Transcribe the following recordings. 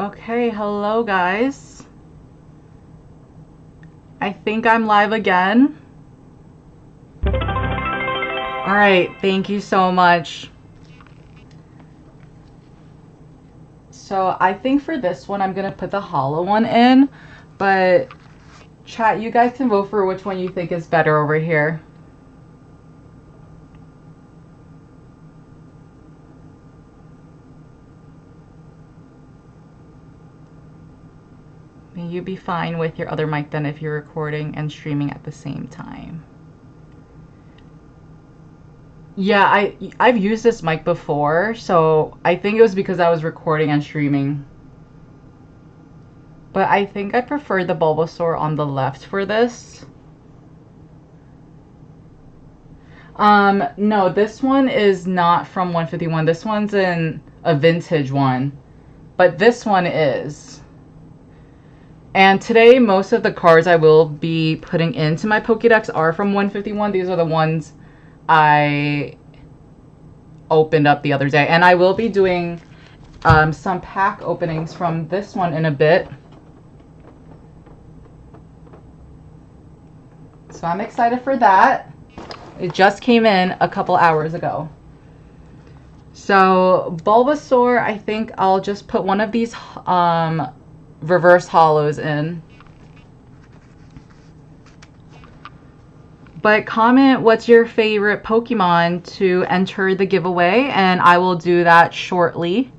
Okay, hello guys. I think I'm live again. Alright, thank you so much. So I think for this one I'm gonna put the hollow one in, but chat, you guys can vote for which one you think is better over here. May you be fine with your other mic then if you're recording and streaming at the same time. Yeah, I've used this mic before, so I think it was because I was recording and streaming. But I think I prefer the Bulbasaur on the left for this. No, this one is not from 151. This one's in a vintage one. But this one is. And today, most of the cards I will be putting into my Pokedex are from 151. These are the ones I opened up the other day. And I will be doing some pack openings from this one in a bit. So I'm excited for that. It just came in a couple hours ago. So Bulbasaur, I think I'll just put one of these reverse hollows in. But comment what's your favorite Pokemon to enter the giveaway, and I will do that shortly.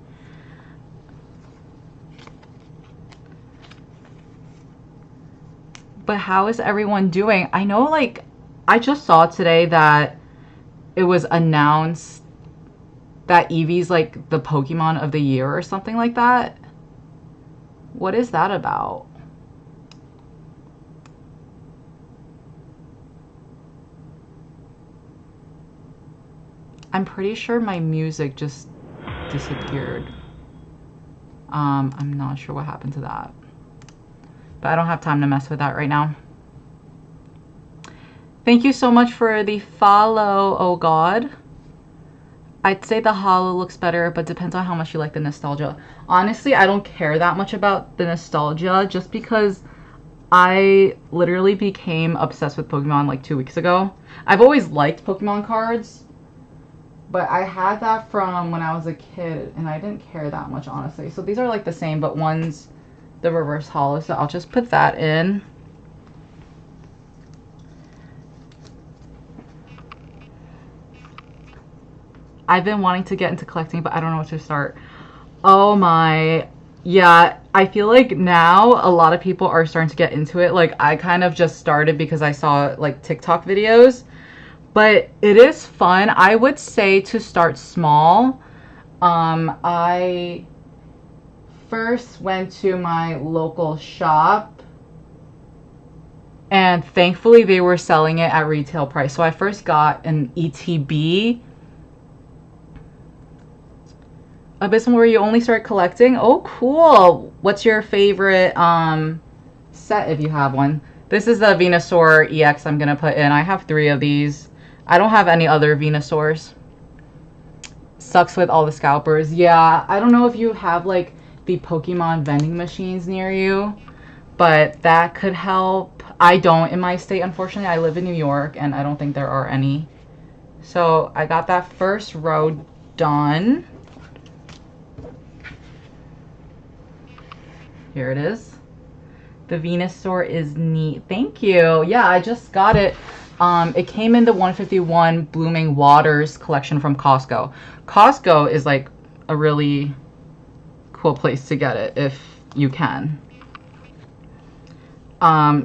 But how is everyone doing? I know, like, I just saw today that it was announced that Eevee's like the Pokemon of the year or something like that. What is that about? I'm pretty sure my music just disappeared. I'm not sure what happened to that. But I don't have time to mess with that right now. Thank you so much for the follow, oh god. I'd say the hollow looks better, but depends on how much you like the nostalgia. Honestly, I don't care that much about the nostalgia just because I literally became obsessed with Pokemon like 2 weeks ago. I've always liked Pokemon cards, but I had that from when I was a kid and I didn't care that much, honestly. So these are like the same, but one's the reverse hollow, so I'll just put that in. I've been wanting to get into collecting, but I don't know what to start. Oh my, yeah, I feel like now a lot of people are starting to get into it. Like, I kind of just started because I saw like TikTok videos, but it is fun. I would say to start small. I first went to my local shop and thankfully they were selling it at retail price. So I first got an ETB. Abysmal, where you only start collecting? Oh, cool. What's your favorite set if you have one? This is the Venusaur EX I'm going to put in. I have 3 of these. I don't have any other Venusaurs. Sucks with all the scalpers. Yeah, I don't know if you have like the Pokemon vending machines near you, but that could help. I don't in my state, unfortunately. I live in New York and I don't think there are any. So I got that first row done. Here it is. The Venusaur is neat. Thank you. Yeah, I just got it. It came in the 151 Blooming Waters collection from Costco. Costco is like a really cool place to get it if you can.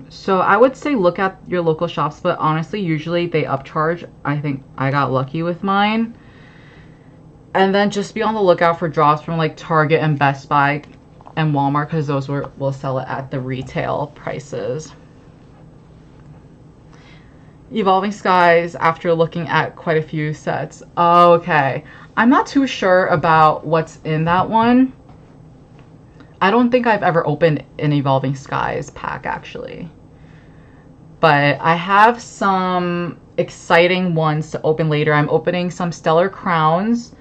So I would say look at your local shops, but honestly, usually they upcharge. I think I got lucky with mine. And then just be on the lookout for drops from like Target and Best Buy and Walmart, because those will sell it at the retail prices. Evolving Skies, after looking at quite a few sets. Oh, okay. I'm not too sure about what's in that one. I don't think I've ever opened an Evolving Skies pack, actually. But I have some exciting ones to open later. I'm opening some Stellar Crowns,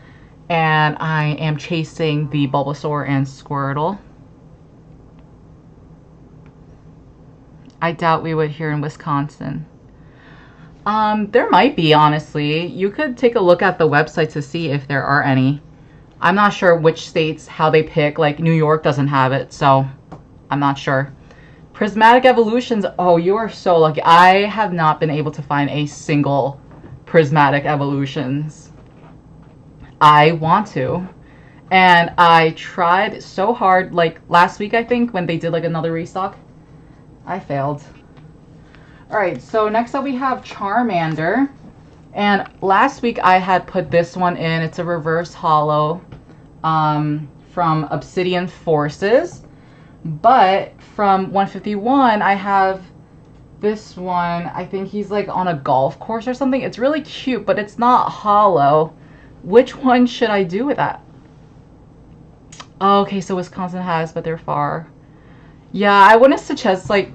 and I am chasing the Bulbasaur and Squirtle. I doubt we would here in Wisconsin. There might be, honestly. You could take a look at the website to see if there are any. I'm not sure which states, how they pick. Like, New York doesn't have it, so I'm not sure. Prismatic evolutions. Oh, you are so lucky. I have not been able to find a single prismatic evolutions. I want to. And I tried so hard, like last week, I think, when they did like another restock. I failed. Alright, so next up we have Charmander. And last week I had put this one in. It's a reverse holo from Obsidian Forces. But from 151, I have this one. I think he's like on a golf course or something. It's really cute, but it's not holo. Which one should I do with that? Oh, okay, so Wisconsin has, but they're far. Yeah, I wouldn't suggest like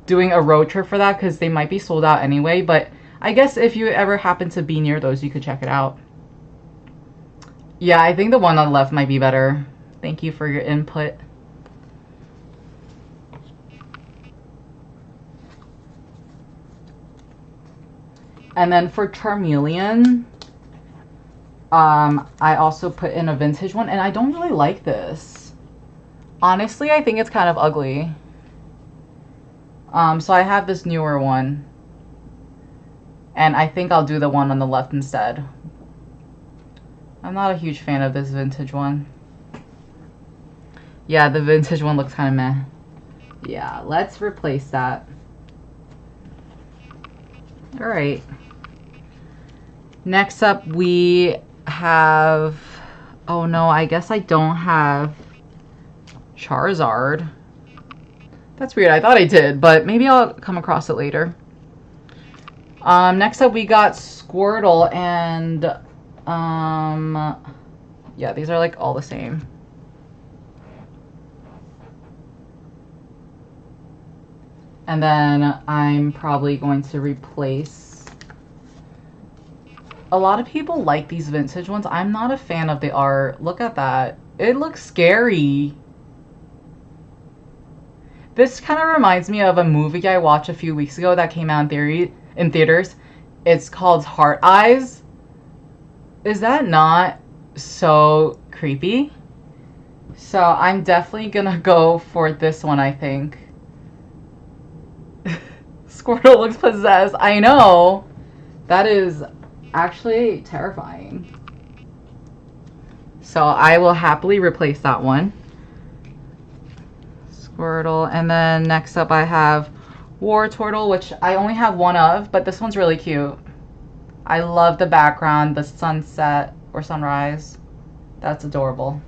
doing a road trip for that because they might be sold out anyway. But I guess if you ever happen to be near those, you could check it out. Yeah, I think the one on the left might be better. Thank you for your input. And then for Charmeleon, I also put in a vintage one, and I don't really like this. Honestly, I think it's kind of ugly. So I have this newer one. And I think I'll do the one on the left instead. I'm not a huge fan of this vintage one. Yeah, the vintage one looks kind of meh. Yeah, let's replace that. Alright. Next up we have... Oh no, I guess I don't have Charizard. That's weird. I thought I did, but maybe I'll come across it later. Next up we got Squirtle, and yeah, these are like all the same. And then I'm probably going to replace... A lot of people like these vintage ones. I'm not a fan of the art. Look at that. It looks scary. This kind of reminds me of a movie I watched a few weeks ago that came out in theaters. It's called Heart Eyes. Is that not so creepy? So I'm definitely gonna go for this one, I think. Squirtle looks possessed. I know. That is actually terrifying. So I will happily replace that one. Squirtle. And then next up I have Wartortle, which I only have one of, but this one's really cute. I love the background, the sunset or sunrise. That's adorable.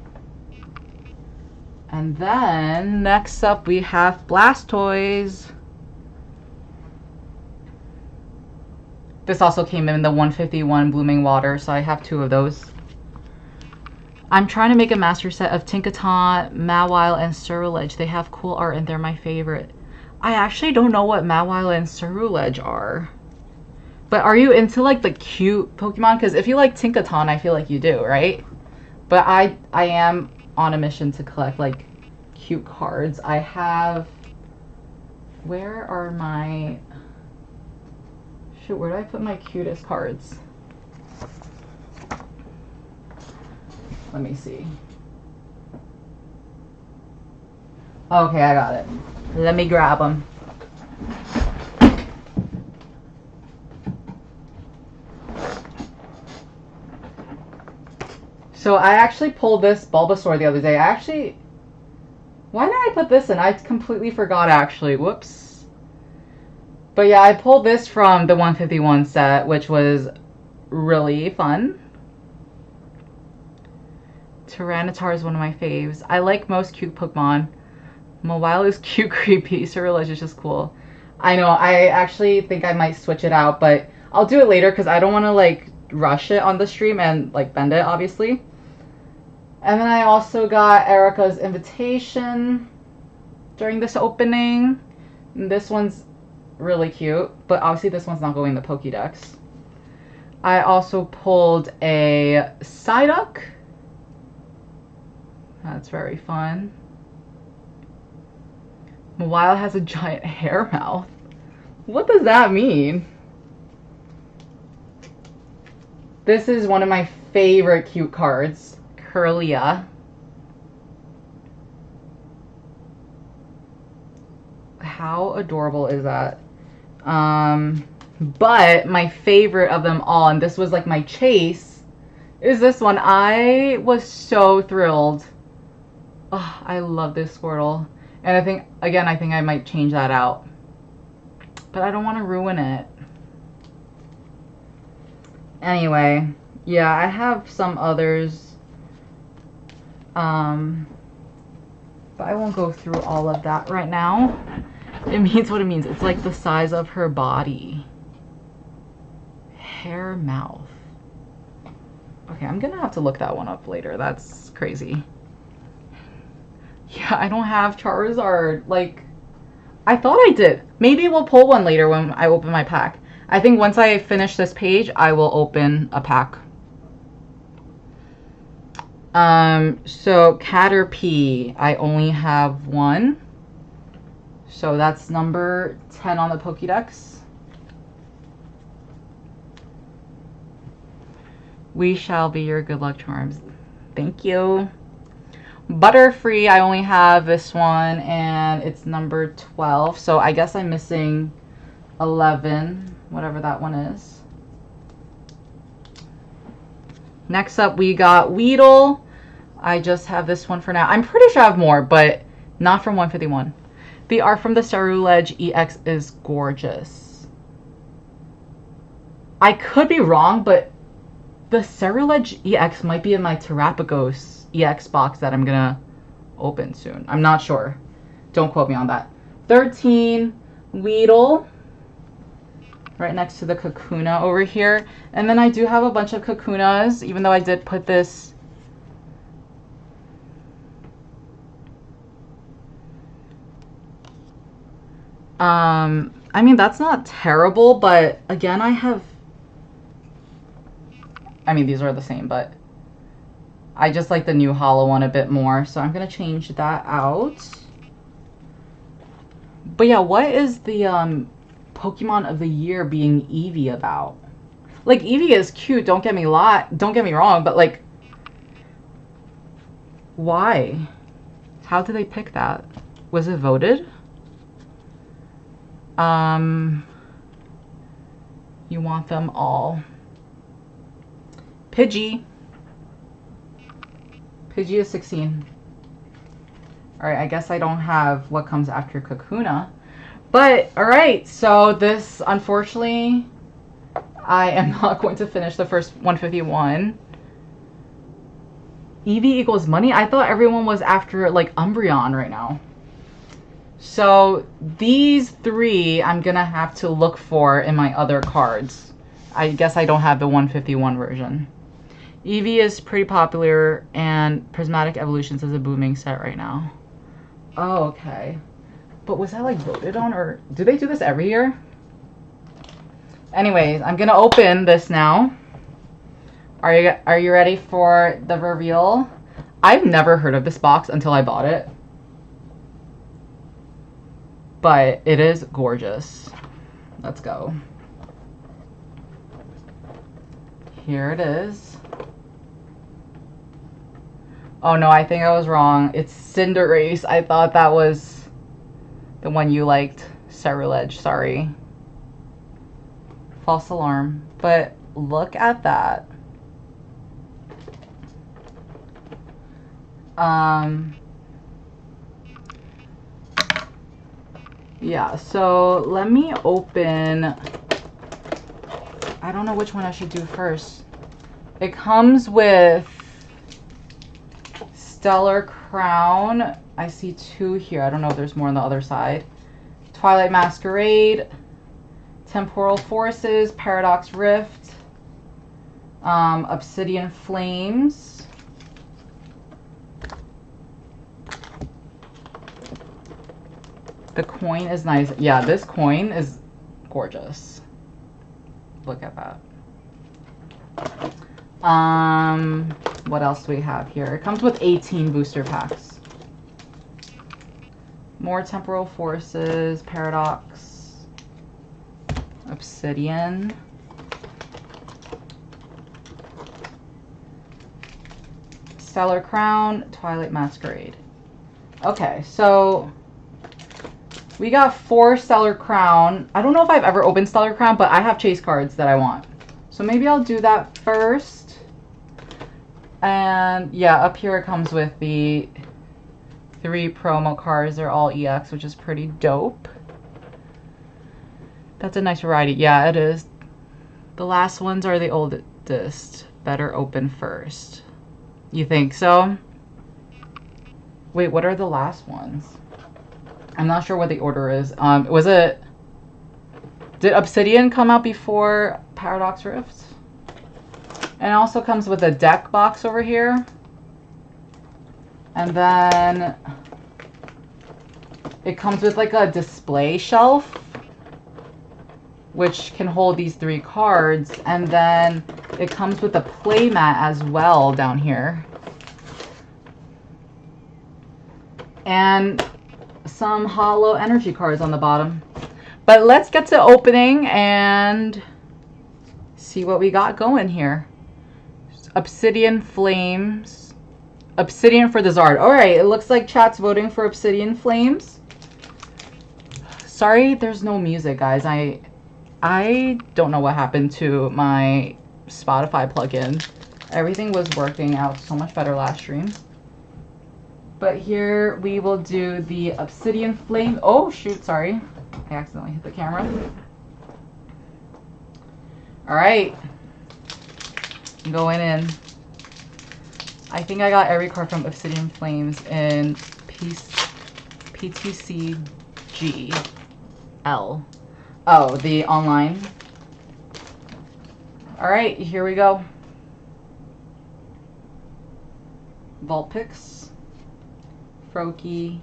And then next up we have Blastoise. This also came in the 151 Blooming Water, so I have two of those. I'm trying to make a master set of Tinkaton, Mawile, and Ceruledge. They have cool art and they're my favorite. I actually don't know what Mawile and Ceruledge are. But are you into like the cute Pokemon? Because if you like Tinkaton, I feel like you do, right? But I am on a mission to collect like cute cards. I have... Where are my... Shoot, where do I put my cutest cards? Let me see. Okay, I got it. Let me grab them. So I actually pulled this Bulbasaur the other day. Why did I put this in? I completely forgot actually. Whoops. But yeah, I pulled this from the 151 set, which was really fun. Tyranitar is one of my faves. I like most cute Pokemon. Mawile is cute, creepy. Ceruledge is just cool. I know, I actually think I might switch it out, but I'll do it later because I don't want to like rush it on the stream and like bend it, obviously. And then I also got Erica's invitation during this opening. And this one's really cute, but obviously this one's not going in the Pokedex. I also pulled a Psyduck. That's very fun. Mawile has a giant hair mouth. What does that mean? This is one of my favorite cute cards. Curlia. How adorable is that? But my favorite of them all, and this was like my chase, is this one. I was so thrilled. Oh, I love this Squirtle. And I think I might change that out. But I don't want to ruin it. Anyway, yeah, I have some others. But I won't go through all of that right now. It means what it means. It's like the size of her body. Hair mouth. Okay, I'm gonna have to look that one up later. That's crazy. Yeah, I don't have Charizard. Like, I thought I did. Maybe we'll pull one later when I open my pack. I think once I finish this page, I will open a pack. So Caterpie, I only have one. So that's number 10 on the Pokedex. We shall be your good luck charms. Thank you. Butterfree, I only have this one, and it's number 12. So I guess I'm missing 11, whatever that one is. Next up, we got Weedle. I just have this one for now. I'm pretty sure I have more, but not from 151. The art from the Ceruledge EX is gorgeous. I could be wrong, but the Ceruledge EX might be in my Terrapagos EX box that I'm gonna open soon. I'm not sure. Don't quote me on that. 13, Weedle. Right next to the Kakuna over here. And then I do have a bunch of Kakunas, even though I did put this... I mean, that's not terrible, but again, I mean, these are the same, but I just like the new hollow one a bit more, so I'm gonna change that out. But yeah, what is the Pokemon of the year being Eevee about? Like, Eevee is cute, don't get me wrong, but like, why? How did they pick that? Was it voted? You want them all. Pidgey. Pidgey is 16. Alright, I guess I don't have what comes after Kakuna. But, alright, so this, unfortunately, I am not going to finish the first 151. Eevee equals money? I thought everyone was after, like, Umbreon right now. So, these three I'm going to have to look for in my other cards. I guess I don't have the 151 version. Eevee is pretty popular, and Prismatic Evolutions is a booming set right now. Oh, okay. But was that, like, voted on, or do they do this every year? Anyways, I'm going to open this now. Are you ready for the reveal? I've never heard of this box until I bought it. But it is gorgeous. Let's go. Here it is. Oh no, I think I was wrong. It's Cinderace. I thought that was the one you liked. Ceruledge, sorry. False alarm. But look at that. Yeah, so let me open... I don't know which one I should do first. It comes with Stellar Crown. I see two here. I don't know if there's more on the other side. Twilight Masquerade, Temporal Forces, Paradox Rift, Obsidian Flames. The coin is nice. Yeah, this coin is gorgeous. Look at that. What else do we have here? It comes with 18 booster packs. More Temporal Forces, Paradox, Obsidian, Stellar Crown, Twilight Masquerade. Okay, so we got 4 Stellar Crown. I don't know if I've ever opened Stellar Crown, but I have chase cards that I want. So maybe I'll do that first. And yeah, up here it comes with the 3 promo cards. They're all EX, which is pretty dope. That's a nice variety. Yeah, it is. The last ones are the oldest. Better open first. You think so? Wait, what are the last ones? I'm not sure what the order is. Was it... Did Obsidian come out before Paradox Rift? And it also comes with a deck box over here. And then it comes with like a display shelf, which can hold these 3 cards. And then it comes with a play mat as well down here. And some hollow energy cards on the bottom. But let's get to opening and see what we got going here. Obsidian Flames. Obsidian for the Zard. Alright, it looks like chat's voting for Obsidian Flames. Sorry, there's no music, guys. I don't know what happened to my Spotify plugin. Everything was working out so much better last stream. But here we will do the Obsidian Flame. Oh, shoot, sorry. I accidentally hit the camera. Alright. Going in. I think I got every card from Obsidian Flames in PTCGL. Oh, the online. Alright, here we go. Vulpix, Froakie,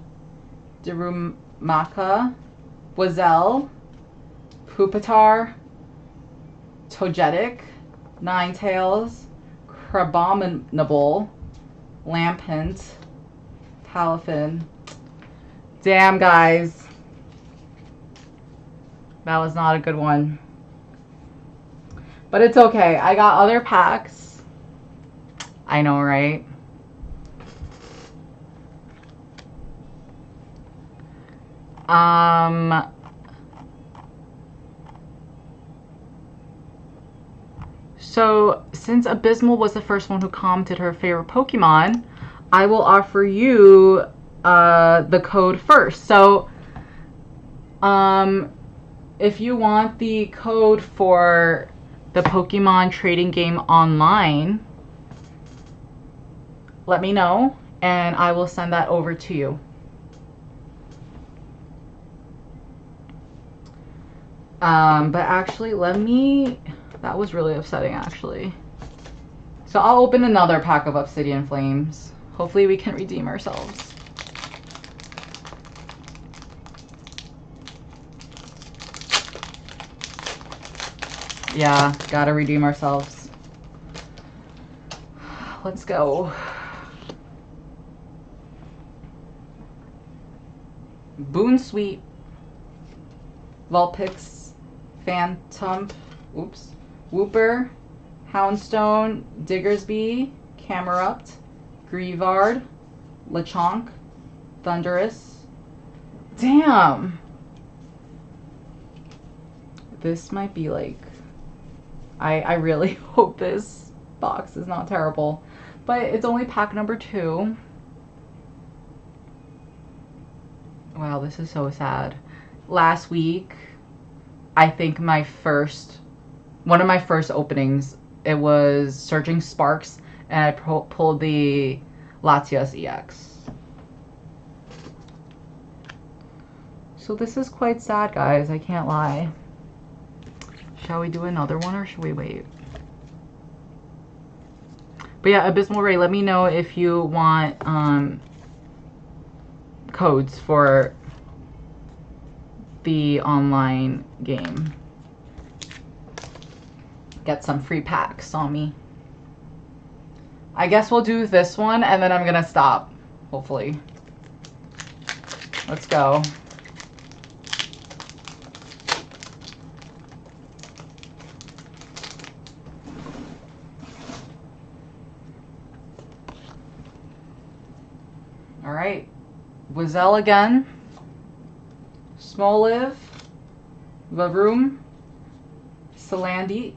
Darumaka, Wazelle, Pupitar, Togetic, Ninetales, Crabominable, Lampent, Palafin. Damn, guys. That was not a good one. But it's okay. I got other packs. I know, right? So since Abysmal was the first one who commented her favorite Pokemon, I will offer you the code first. So if you want the code for the Pokemon trading game online, let me know and I will send that over to you. But actually, that was really upsetting, actually. So I'll open another pack of Obsidian Flames. Hopefully we can redeem ourselves. Yeah, gotta redeem ourselves. Let's go. Boon Sweet, Vulpix, Phantom, Wooper, Houndstone, Diggersby, Camerupt, Greavard, Lechonk, Thundurus. Damn! This might be like... I really hope this box is not terrible. But it's only pack number 2. Wow, this is so sad. Last week, I think one of my first openings, it was Surging Sparks, and I pulled the Latias EX. So this is quite sad, guys, I can't lie. Shall we do another one or should we wait? But yeah, Abysmal Ray, let me know if you want codes for the online game. Get some free packs on me. I guess we'll do this one and then I'm gonna stop, hopefully. Let's go. All right. Wazelle again. Smoliv. Vavroom. Salandit.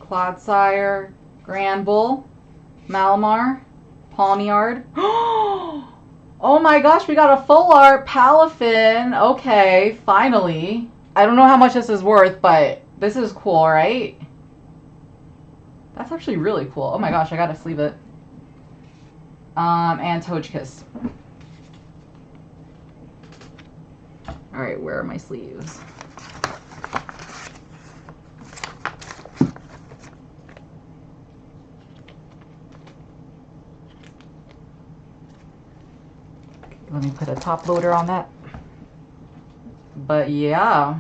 Clodsire. Granbull. Malamar. Pawniard. Oh my gosh, we got a full art Palafin. Okay, finally. I don't know how much this is worth, but this is cool, right? That's actually really cool. Oh my gosh, I gotta sleeve it. And Togekiss. Alright, where are my sleeves? Let me put a top loader on that. But yeah.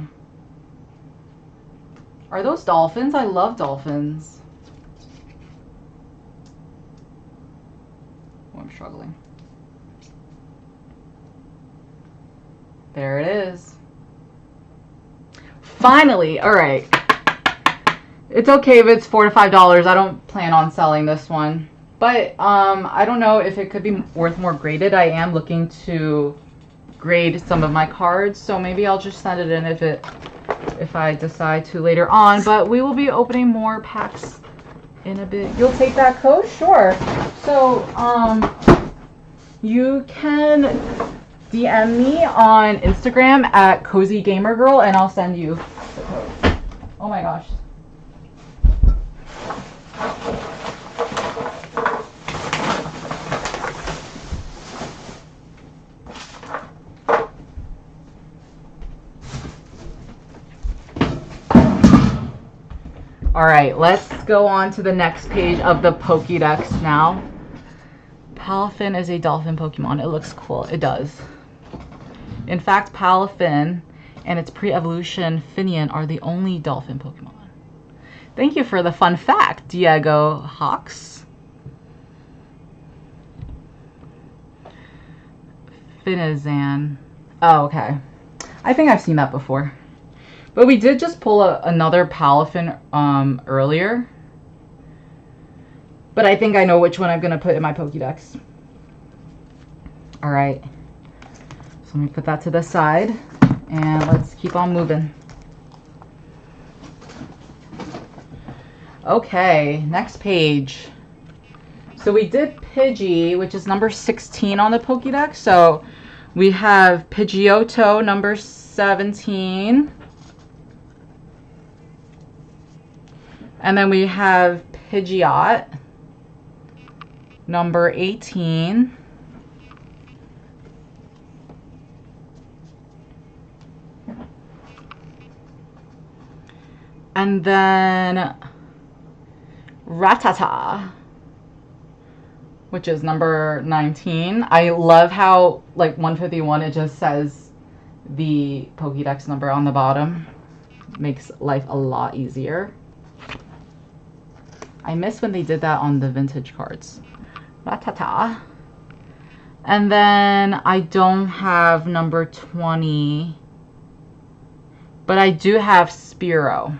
Are those dolphins? I love dolphins. Oh, I'm struggling. There it is. Finally! Alright. It's okay if it's $4 to $5. I don't plan on selling this one. But I don't know if it could be worth more graded. I am looking to grade some of my cards, so maybe I'll just send it in if I decide to later on. But we will be opening more packs in a bit. You'll take that code? Sure. So you can DM me on Instagram at cozygamergirl and I'll send you the code. Oh my gosh. Alright, let's go on to the next page of the Pokedex now. Palafin is a dolphin Pokemon. It looks cool. It does. In fact, Palafin and its pre-evolution Finian are the only dolphin Pokemon. Thank you for the fun fact, Diego Hawks. Finazan. Oh, okay. I think I've seen that before. But we did just pull another Palafin earlier. But I think I know which one I'm going to put in my Pokedex. Alright. So let me put that to the side. And let's keep on moving. Okay, next page. So we did Pidgey, which is number 16 on the Pokedex. So we have Pidgeotto, number 17. And then we have Pidgeot, number 18. And then Rattata, which is number 19. I love how, like, 151, it just says the Pokédex number on the bottom. Makes life a lot easier. I miss when they did that on the vintage cards. Rattata. And then I don't have number 20. But I do have Spearow.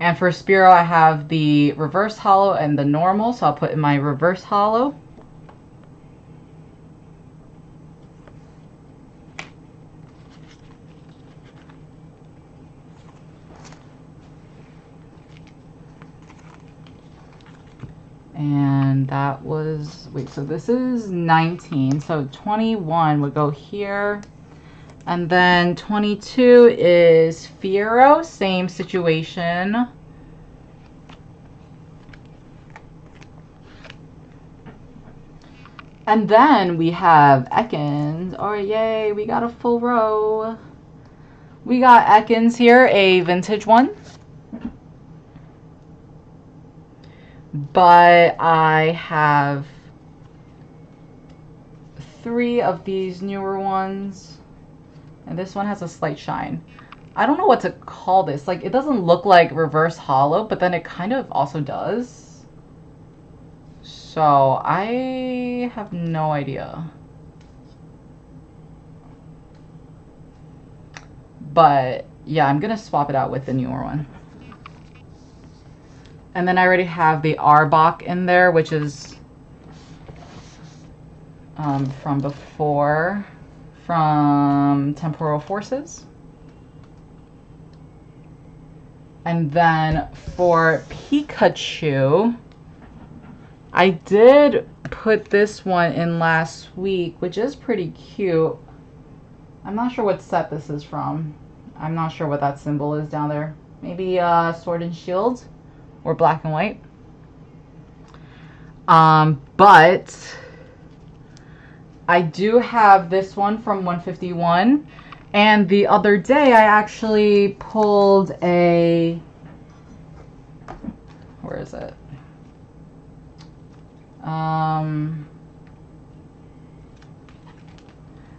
And for Spearow, I have the reverse holo and the normal. So I'll put in my reverse holo. And that was, wait, so this is 19. So 21 would go here. And then 22 is Fearow, same situation. And then we have Ekans. Oh, yay, we got a full row. We got Ekans here, a vintage one. But I have 3 of these newer ones. And this one has a slight shine. I don't know what to call this. Like, it doesn't look like reverse holo, but then it kind of also does. So, I have no idea. But yeah, I'm gonna swap it out with the newer one. And then I already have the Arbok in there, which is from before, from Temporal Forces. And then for Pikachu, I did put this one in last week, which is pretty cute. I'm not sure what set this is from. I'm not sure what that symbol is down there. Maybe Sword and Shield or Black and White. But I do have this one from 151. And the other day I actually pulled a... Where is it?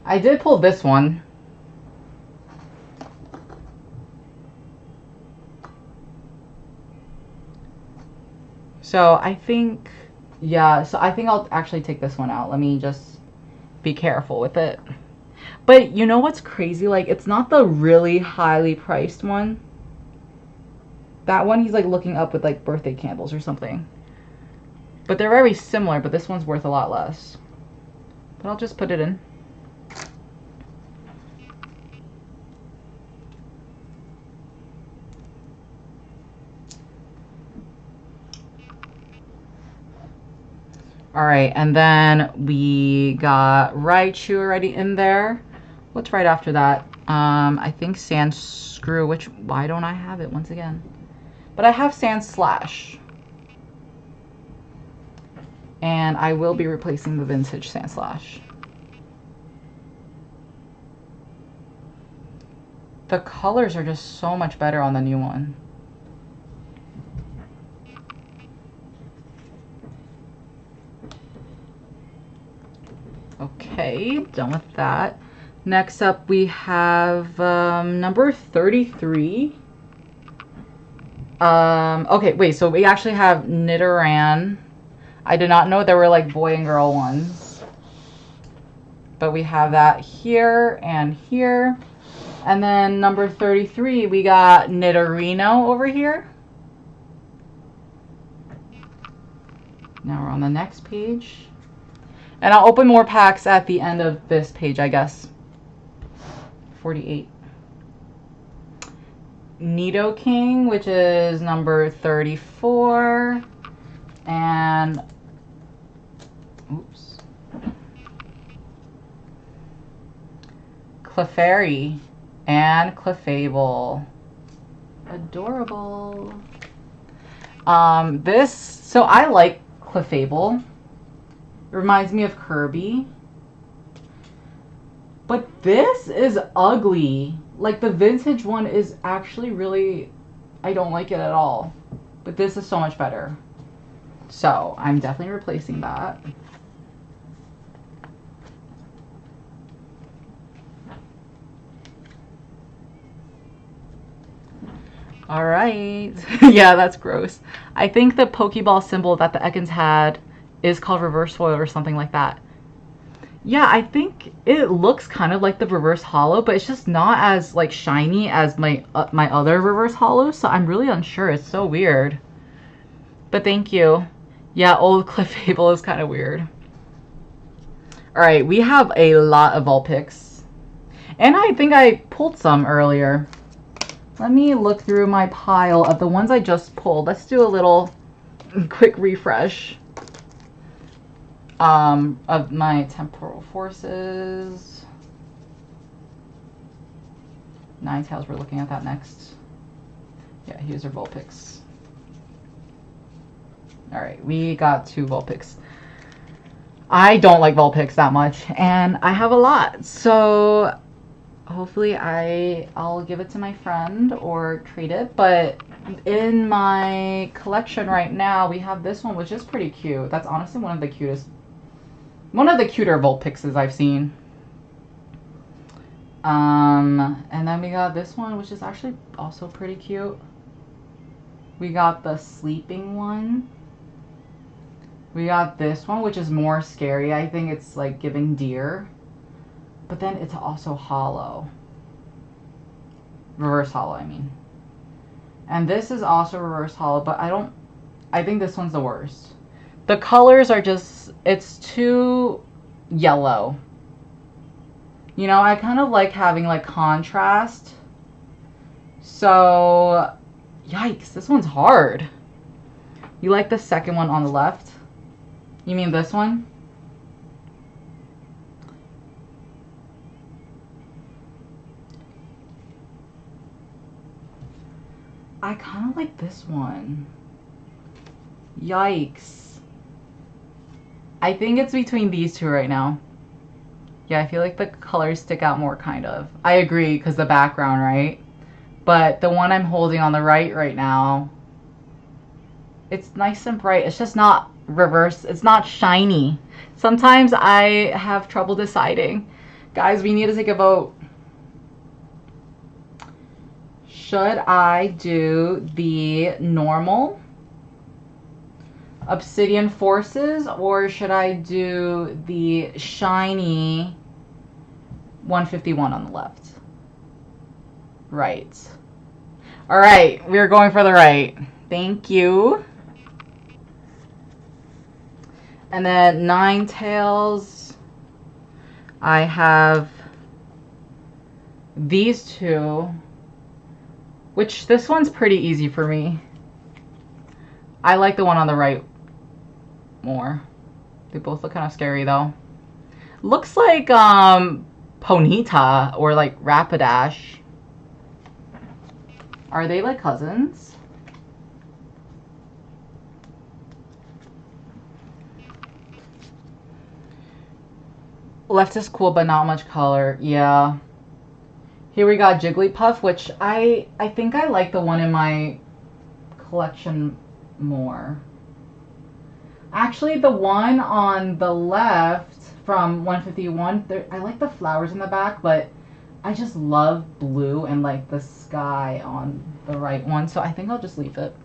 I did pull this one. So I think, yeah, so I think I'll actually take this one out. Let me just be careful with it. But you know what's crazy? Like, it's not the really highly priced one. That one, he's like looking up with like birthday candles or something. But they're very similar, but this one's worth a lot less. But I'll just put it in. All right, and then we got Raichu already in there. What's right after that? I think Sand Screw, which, why don't I have it once again? But I have Sand Slash. And I will be replacing the vintage Sand Slash. The colors are just so much better on the new one. Okay, done with that. Next up we have number 33. Okay, wait, so we actually have Nidoran. I did not know there were like boy and girl ones. But we have that here and here. And then number 33, we got Nidorino over here. Now we're on the next page. And I'll open more packs at the end of this page, I guess. 48. Nidoking, which is number 34. And, oops. Clefairy and Clefable. Adorable. So I like Clefable. It reminds me of Kirby. But this is ugly. Like, the vintage one is actually really... I don't like it at all. But this is so much better. So, I'm definitely replacing that. Alright. Yeah, that's gross. I think the Pokeball symbol that the Ekans had is called reverse foil or something like that. Yeah, I think it looks kind of like the reverse holo, but it's just not as like shiny as my other reverse holos, so I'm really unsure. It's so weird. But thank you. Yeah, old Clefable is kind of weird. Alright, we have a lot of Vulpix. And I think I pulled some earlier. Let me look through my pile of the ones I just pulled. Let's do a little quick refresh. Of my Temporal Forces. Ninetales, we're looking at that next. Yeah, here's our Vulpix. Alright, we got 2 Vulpix. I don't like Vulpix that much, and I have a lot, so hopefully I'll give it to my friend or trade it, but in my collection right now, we have this one, which is pretty cute. That's honestly one of the cuter Vulpixes I've seen. And then we got this one, which is actually also pretty cute. We got the sleeping one. We got this one, which is more scary. I think it's like giving deer. But then it's also hollow. Reverse holo, I mean. And this is also reverse holo, but I think this one's the worst. The colors are just, it's too yellow. You know, I kind of like having like contrast. So, yikes, this one's hard. You like the second one on the left? You mean this one? I kind of like this one. Yikes. I think it's between these two right now. Yeah, I feel like the colors stick out more, kind of. I agree, because the background, right? But the one I'm holding on the right now, it's nice and bright. It's just not reverse. It's not shiny. Sometimes I have trouble deciding. Guys, we need to take a vote. Should I do the normal Obsidian Forces, or should I do the shiny 151 on the left? Right. All right, we're going for the right. Thank you. And then Ninetales, I have these two, which this one's pretty easy for me. I like the one on the right more. They both look kind of scary though. Looks like Ponyta or like Rapidash. Are they like cousins? Left is cool, but not much color. Yeah. Here we got Jigglypuff, which I think I like the one in my collection more. Actually, the one on the left from 151, I like the flowers in the back, but I just love blue and like the sky on the right one, so I think I'll just leave it.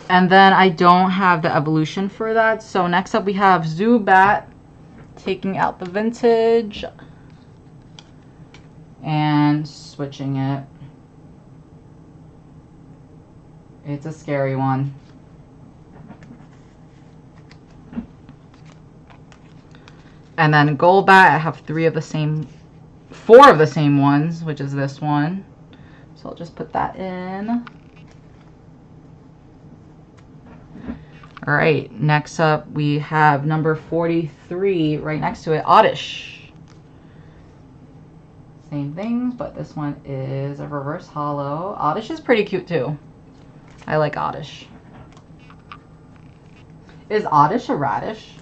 And then I don't have the evolution for that, so next up we have Zubat, taking out the vintage and switching it. It's a scary one. And then Golbat, I have four of the same ones, which is this one. So I'll just put that in. All right, next up we have number 43 right next to it, Oddish. Same things, but this one is a reverse holo. Oddish is pretty cute too. I like Oddish. Is Oddish a radish?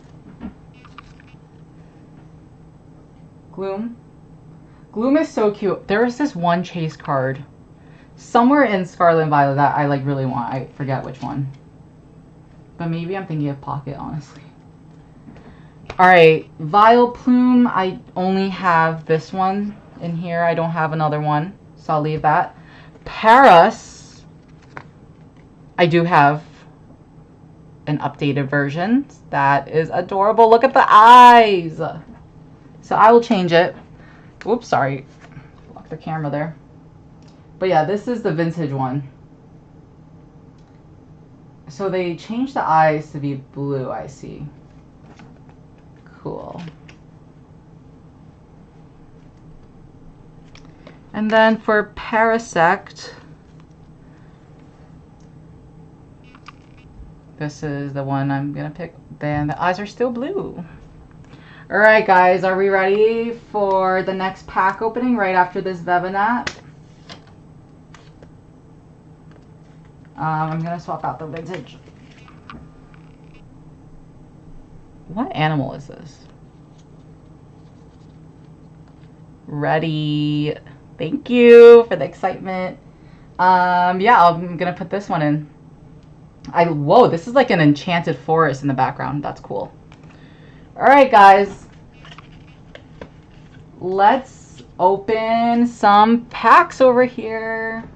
Gloom? Gloom is so cute. There is this one chase card somewhere in Scarlet and Violet that I like really want. I forget which one. But maybe I'm thinking of Pocket, honestly. Alright, Vileplume. I only have this one in here. I don't have another one, so I'll leave that. Paras. I do have an updated version. That is adorable. Look at the eyes. So I will change it. Oops, sorry. Lock the camera there. But yeah, this is the vintage one. So they changed the eyes to be blue, I see. Cool. And then for Parasect, this is the one I'm gonna pick. Then the eyes are still blue. Alright guys, are we ready for the next pack opening right after this Vevanat? I'm gonna swap out the vintage. What animal is this? Ready. Thank you for the excitement. Yeah, I'm gonna put this one in. Whoa, this is like an enchanted forest in the background. That's cool. Alright guys, let's open some packs over here.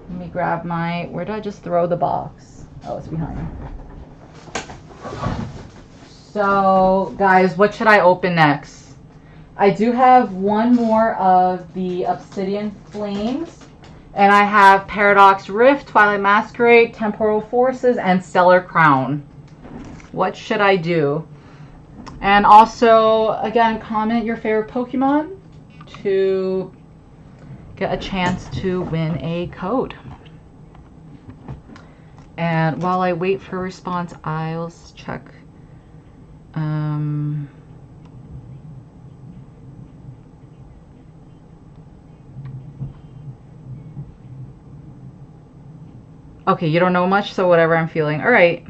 Let me grab my, where did I just throw the box? Oh, it's behind. So, guys, what should I open next? I do have one more of the Obsidian Flames. And I have Paradox Rift, Twilight Masquerade, Temporal Forces, and Stellar Crown. What should I do? And also, again, comment your favorite Pokemon to get a chance to win a code. And while I wait for a response, I'll check. Okay, you don't know much, so whatever I'm feeling. All right.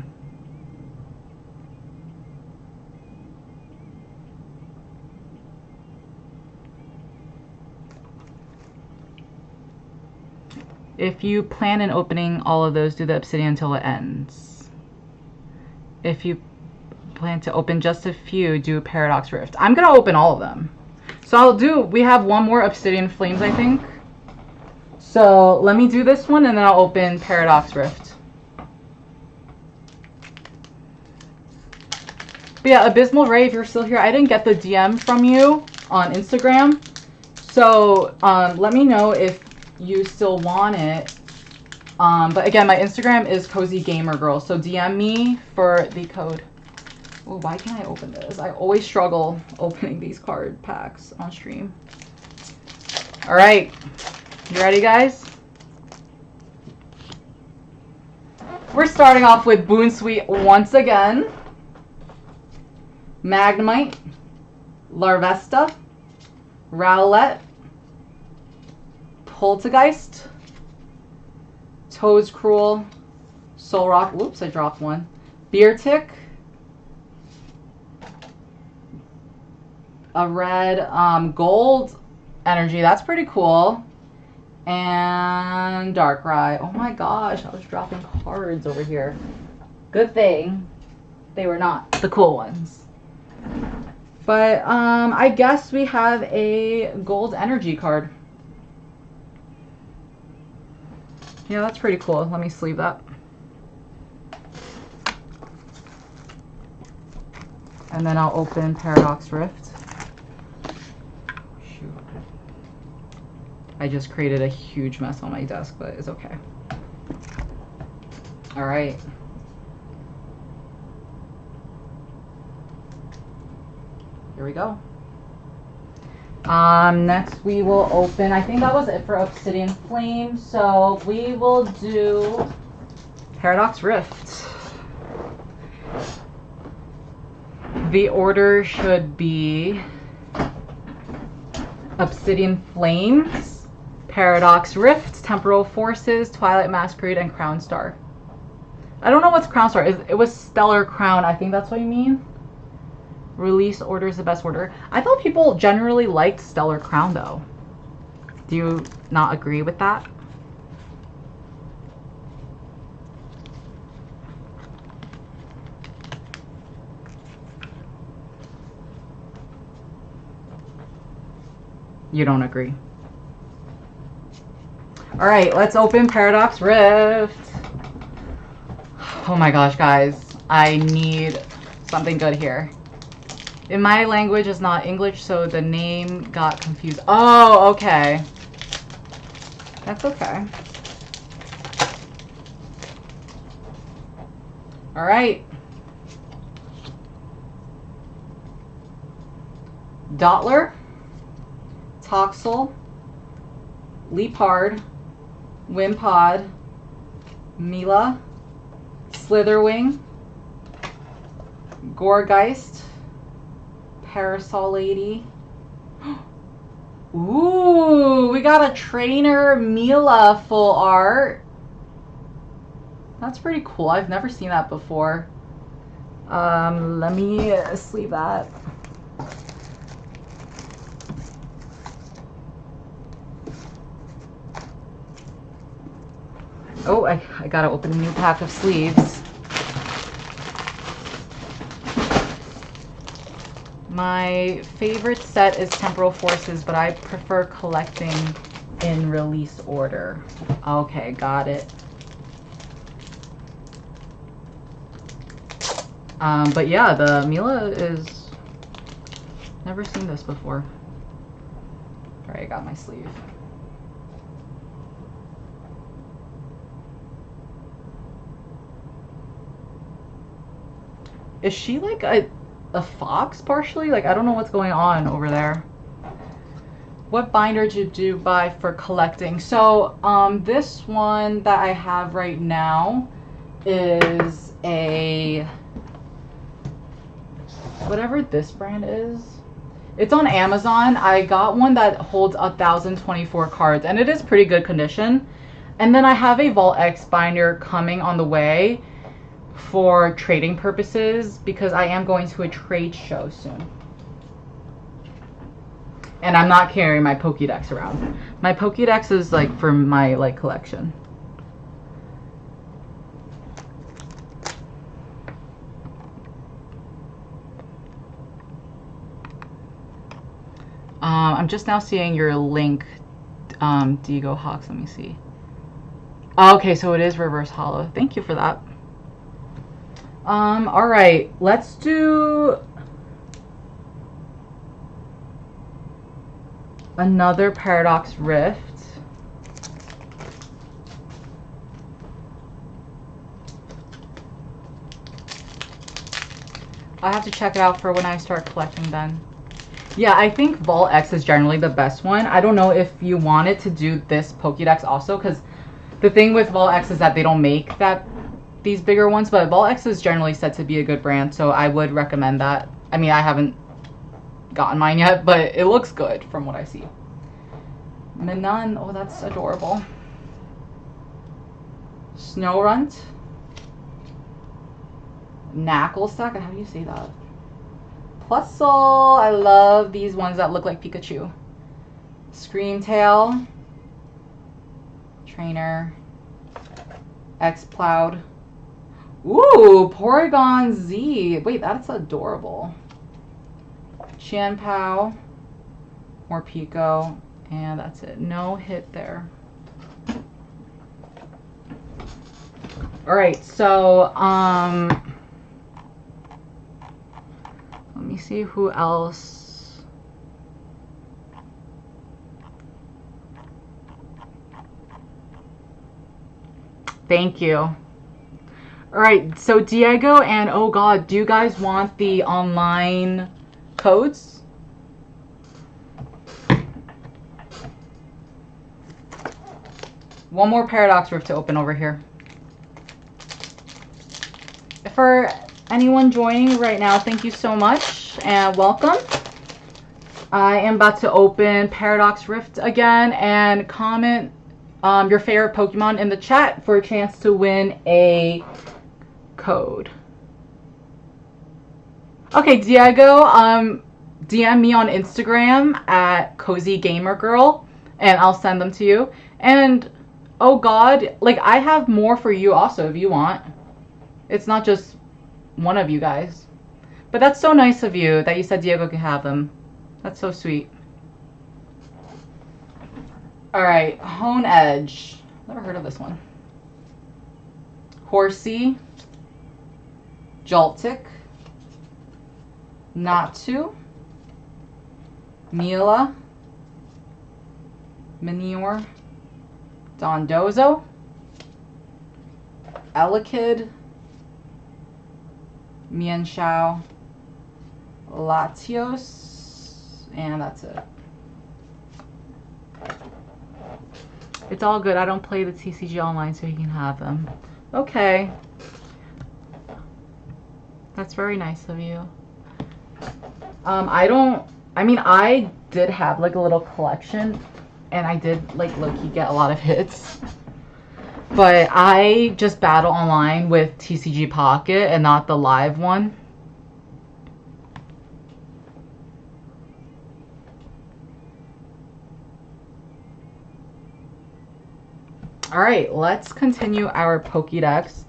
If you plan on opening all of those, do the Obsidian until it ends. If you plan to open just a few, do Paradox Rift. I'm going to open all of them. So we have one more Obsidian Flames, I think. So let me do this one and then I'll open Paradox Rift. But yeah, Abysmal Ray, if you're still here, I didn't get the DM from you on Instagram. So let me know if you still want it. But again, my Instagram is cozygamergirl. So DM me for the code. Oh, why can't I open this? I always struggle opening these card packs on stream. All right. You ready, guys? We're starting off with Boon Sweet once again. Magnemite, Larvesta, Rowlet, Poltergeist, Toedscruel, Solrock. Whoops, I dropped one. Beartick, a red gold energy. That's pretty cool. And Darkrai. Oh my gosh, I was dropping cards over here. Good thing they were not the cool ones. But I guess we have a gold energy card. Yeah, that's pretty cool. Let me sleeve that. And then I'll open Paradox Rift. Shoot. I just created a huge mess on my desk, but it's okay. All right. Here we go. Next we will open, I think that was it for Obsidian Flame, so we will do Paradox Rift. The order should be Obsidian Flames, Paradox Rift, Temporal Forces, Twilight Masquerade, and Crown Star. I don't know what's Crown Star. It was Stellar Crown. I think that's what you mean. Release order is the best order. I thought people generally liked Stellar Crown, though. Do you not agree with that? You don't agree. All right, let's open Paradox Rift. Oh my gosh, guys. I need something good here. In my language is not English, so the name got confused. Oh, okay. That's okay. All right. Dottler, Toxel, Leopard, Wimpod, Mila, Slitherwing, Gourgeist, Parasol Lady. Ooh, we got a Trainer Mila full art. That's pretty cool. I've never seen that before. Let me sleeve that. Oh, I gotta open a new pack of sleeves. My favorite set is Temporal Forces, but I prefer collecting in release order. Okay, got it. But yeah, the Mila is... Never seen this before. Alright, I got my sleeve. Is she like a fox partially? Like, I don't know what's going on over there. What binder did you buy for collecting? So, this one that I have right now is a... whatever this brand is. It's on Amazon. I got one that holds 1,024 cards, and it is pretty good condition. And then I have a Vault X binder coming on the way for trading purposes because I am going to a trade show soon. And I'm not carrying my Pokedex around. My Pokedex is like for my like collection. I'm just now seeing your link, Diego Hawks. Let me see. Okay, so it is reverse hollow. Thank you for that. All right, let's do another Paradox Rift. I have to check it out for when I start collecting then. Yeah, I think Vault X is generally the best one. I don't know if you wanted to do this Pokédex also, because the thing with Vault X is that they don't make these bigger ones, but Vault X is generally said to be a good brand, so I would recommend that. I mean, I haven't gotten mine yet, but it looks good from what I see. Minun, oh, that's adorable. Snowrunt. Knucklestack, how do you say that? Plusle, I love these ones that look like Pikachu. Screamtail. Trainer. X-Cloud. Ooh, Porygon Z. Wait, that's adorable. Chanpao. More Pico. And that's it. No hit there. Alright, so, let me see who else. Thank you. All right, so Diego and oh god, do you guys want the online codes? One more Paradox Rift to open over here. For anyone joining right now, thank you so much and welcome. I am about to open Paradox Rift again, and comment your favorite Pokemon in the chat for a chance to win a code. Okay, Diego, DM me on Instagram at cozygamergirl and I'll send them to you. And oh god, like I have more for you also if you want. It's not just one of you guys. But that's so nice of you that you said Diego could have them. That's so sweet. Alright, Hone Edge. Never heard of this one. Horsey. Joltik. Natu. Mila. Minior. Dondozo. Elekid. Mienshao, Latios, and that's it. It's all good. I don't play the TCG online, so you can have them. Okay. That's very nice of you. I did have like a little collection, and I did like low-key get a lot of hits. But I just battle online with TCG Pocket and not the live one. Alright, let's continue our Pokédex.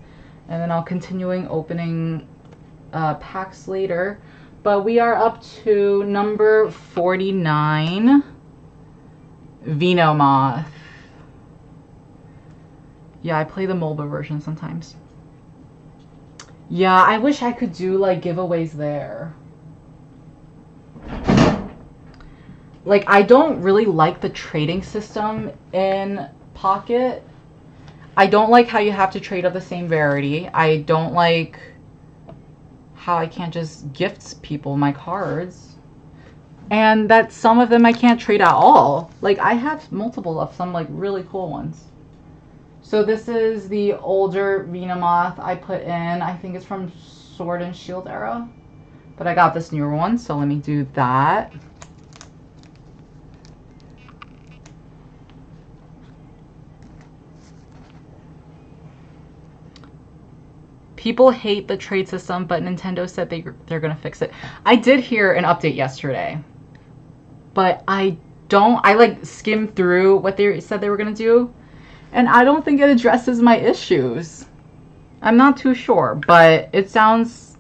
And then I'll continuing opening packs later. But we are up to number 49. Venomoth. Yeah, I play the MOBA version sometimes. Yeah, I wish I could do like giveaways there. Like, I don't really like the trading system in Pocket. I don't like how you have to trade of the same rarity. I don't like how I can't just gift people my cards. And that some of them I can't trade at all. Like, I have multiple of some like really cool ones. So this is the older Venomoth I put in. I think it's from Sword and Shield era. But I got this newer one, so let me do that. People hate the trade system, but Nintendo said they're going to fix it. I did hear an update yesterday, but I like skimmed through what they said they were going to do, and I don't think it addresses my issues. I'm not too sure, but it sounds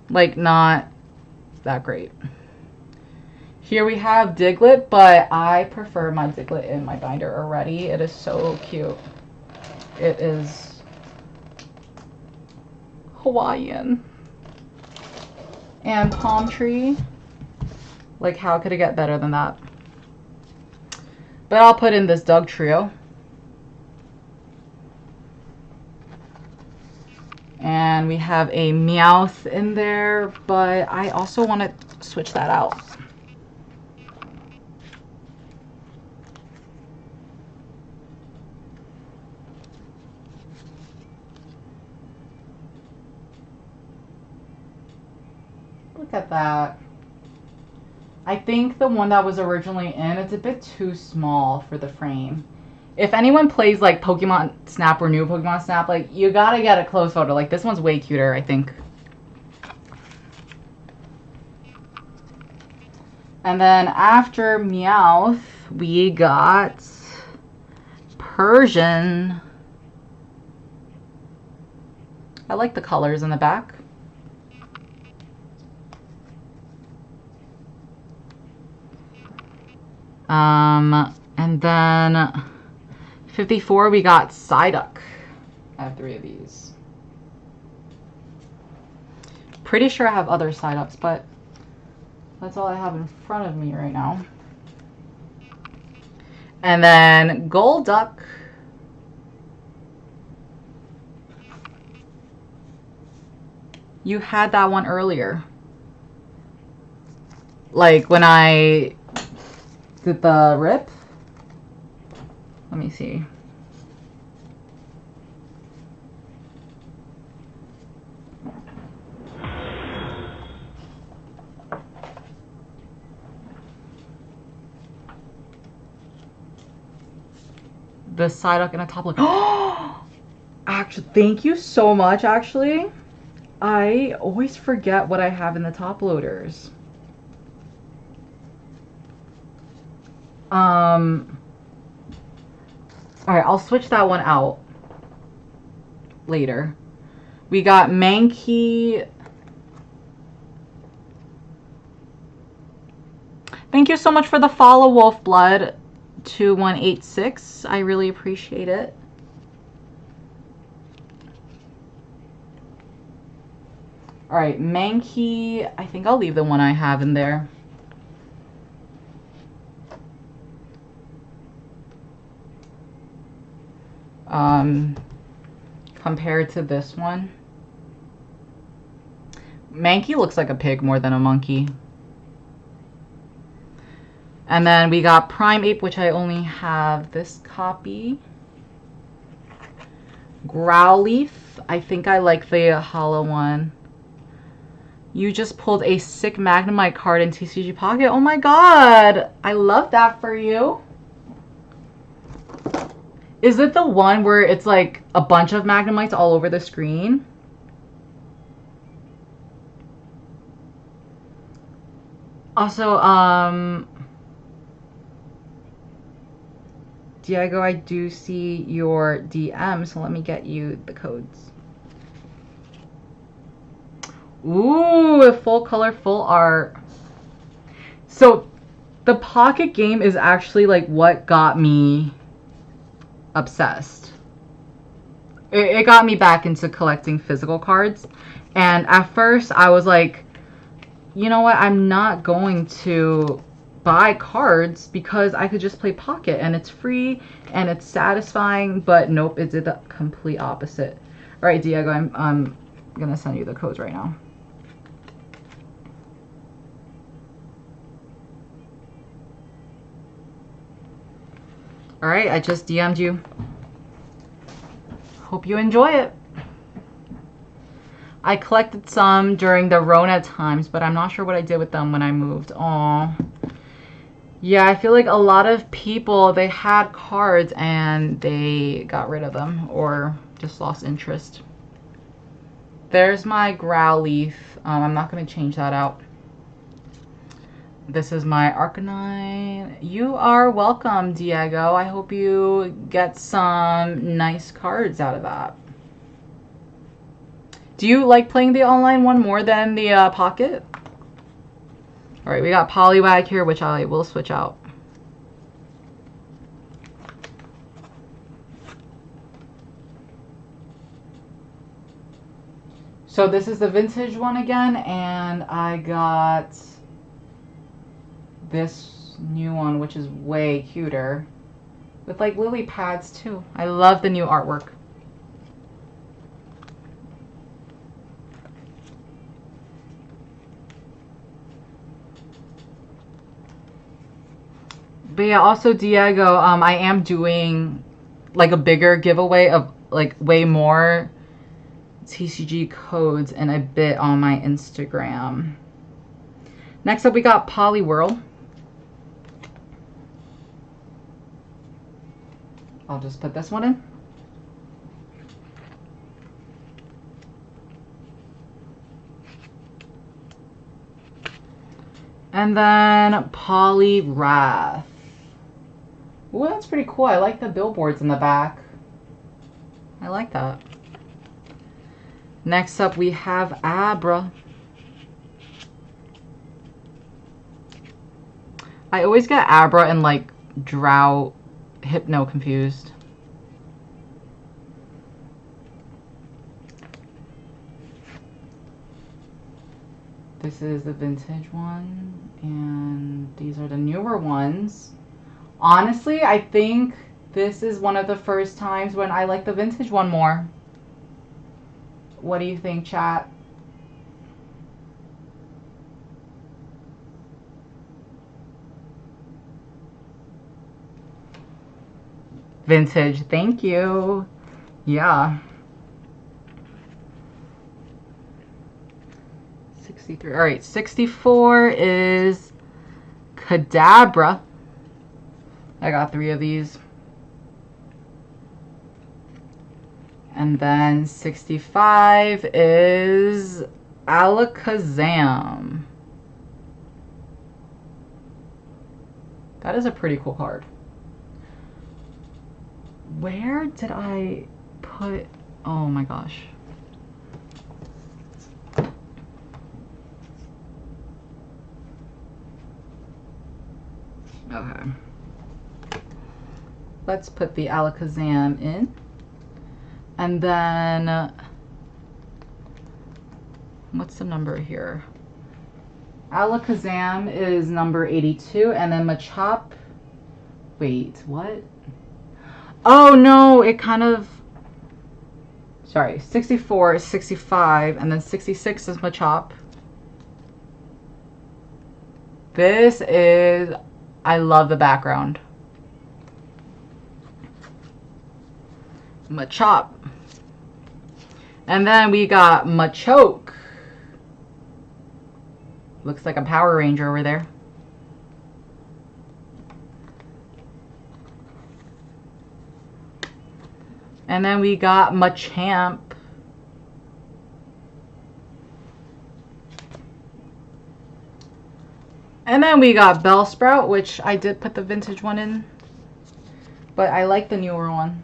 like not that great. Here we have Diglett, but I prefer my Diglett in my binder already. It is so cute. It is Hawaiian. And Palm Tree. Like, how could it get better than that? But I'll put in this Doug trio. And we have a Meowth in there, but I also want to switch that out. Look at that. I think the one that was originally in, it's a bit too small for the frame. If anyone plays like Pokemon Snap or new Pokemon Snap, like, you gotta get a close photo. Like, this one's way cuter, I think. And then after Meowth, we got Persian. I like the colors in the back. And then 54, we got Psyduck. I have 3 of these. Pretty sure I have other Psyducks, but that's all I have in front of me right now. And then Golduck. You had that one earlier. Like, when I did the rip. Let me see. The Psyduck in a top load. Oh! Actually, thank you so much, actually. I always forget what I have in the top loaders. Alright, I'll switch that one out later. We got Mankey. Thank you so much for the follow, Wolfblood 2186. I really appreciate it. Alright, Mankey. I think I'll leave the one I have in there. Compared to this one. Mankey looks like a pig more than a monkey. And then we got Primeape, which I only have this copy. Growlithe. I think I like the hollow one. You just pulled a sick Magnemite card in TCG Pocket. Oh my god! I love that for you. Is it the one where it's like a bunch of Magnemites all over the screen? Also, Diego, I do see your DM, so let me get you the codes. Ooh, full color, full art. So, the Pocket game is actually like what got me obsessed. it got me back into collecting physical cards. And at first I was like, you know what, I'm not going to buy cards because I could just play Pocket and it's free and it's satisfying. But nope, it did the complete opposite. All right, Diego, I'm gonna send you the codes right now. All right, I just DM'd you. Hope you enjoy it. I collected some during the Rona times, but I'm not sure what I did with them when I moved. Aw. Yeah, I feel like a lot of people, they had cards and they got rid of them or just lost interest. There's my Growlithe. I'm not going to change that out. This is my Arcanine. You are welcome, Diego. I hope you get some nice cards out of that. Do you like playing the online one more than the Pocket? Alright, we got Poliwag here, which I will switch out. So this is the vintage one again, and I got this new one, which is way cuter. With like lily pads too. I love the new artwork. But yeah, also Diego, I am doing like a bigger giveaway of like way more TCG codes and a bit on my Instagram. Next up we got Poliwhirl. I'll just put this one in. And then Poliwrath. Ooh, that's pretty cool. I like the billboards in the back. I like that. Next up we have Abra. I always get Abra and like Drought, Hypno confused. This is the vintage one, and these are the newer ones. Honestly, I think this is one of the first times when I like the vintage one more. What do you think, chat? Vintage, thank you. Yeah. 63. All right, 64 is Kadabra. I got 3 of these. And then 65 is Alakazam. That is a pretty cool card. Where did I put... Oh my gosh. Okay. Let's put the Alakazam in. And then... what's the number here? Alakazam is number 82. And then Machop... Wait, what? Oh no, it kind of... Sorry, 64 is 65. And then 66 is Machop. This is... I love the background. Machop. And then we got Machoke. Looks like a Power Ranger over there. And then we got Machamp. And then we got Bellsprout, which I did put the vintage one in. But I like the newer one.